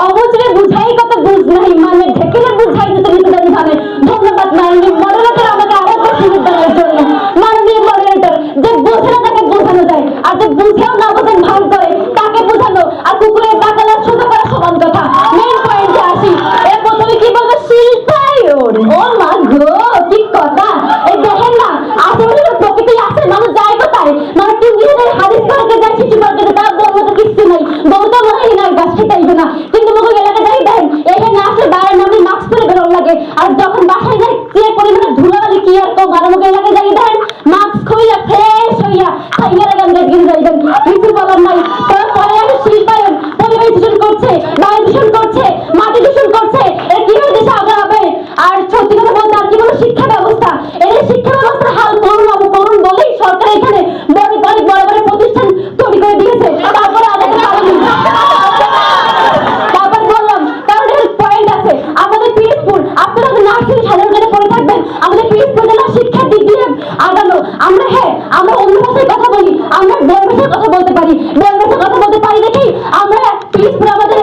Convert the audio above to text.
অবুঝরে বুঝাই কত বুঝ নাই মানে ঢেকিলে বুঝাই দিতে নিতে জানি মানে। ধন্যবাদ মাননীয় মডারেটর আমাকে আরেকটা সুযোগ দেওয়ার জন্য। মাননীয় মডারেটর, যে বোঝে না তাকে বোঝানো যায়, আর যে বুঝেও না বোঝেন ভান করে তাকে বোঝানো আর কুকুরের ডাকালা সোজা করা সমান কথা। মেইন পয়েন্টে আসি। এর প্রথমে কি বলবো, শিল্পায়ন। ও মা গো, কি কথা! এই দেখেন না, আশেপাশে প্রকৃতি আছে, মানুষ যায় কোথায়? মানে টিভিতে হাদিস পার্কে যায়, শিশু পার্কে যায়, তার বড় তো কিছু নাই, বড়টা মনে হয় না গাছ খেতে না। কিন্তু মুখ এলাকা যাই দেন, এখানে আসলে বাইরের নামে মাস্ক পরে বেরোন লাগে, আর যখন বাসায় যায় যে পরিমাণে ধুলাবালি কি আর কম, আর মুখ এলাকায় যাই দেন মাস্ক খুইলা ফ্রেশ হইয়া খাইয়ার গান গাইতে যাই দেন, কিছু বলার নাই। তারপরে আমি শিল্পায়ন, পরিবেশ দূষণ করছে, বায়ু দূষণ করছে, মাটি দূষণ করছে, এর কিভাবে দেশে আগে হবে? আর সত্যি কথা বলতে আর কি বলো, শিক্ষা ব্যবস্থা, এর শিক্ষা ব্যবস্থার হাল করুন করুন বলেই সরকার এখানে বড় বড় প্রতিষ্ঠান তৈরি করে দিয়েছে। তারপরে আমাদের তারপর বললাম, কারণ এর পয়েন্ট আছে। আমাদের পিএসপুর, আপনারা নার্সিং সাধারণ জ্ঞানে পড়ে থাকবেন, আমাদের পিএসপুর জেলা শিক্ষার দিক দিয়ে আগানো। আমরা আমরা অন্য ভাষায় কথা বলি, আমরা বই ভাষায় কথা বলতে পারি, বই ভাষায় কথা বলতে পারি দেখেই আমরা পিএসপুর আমাদের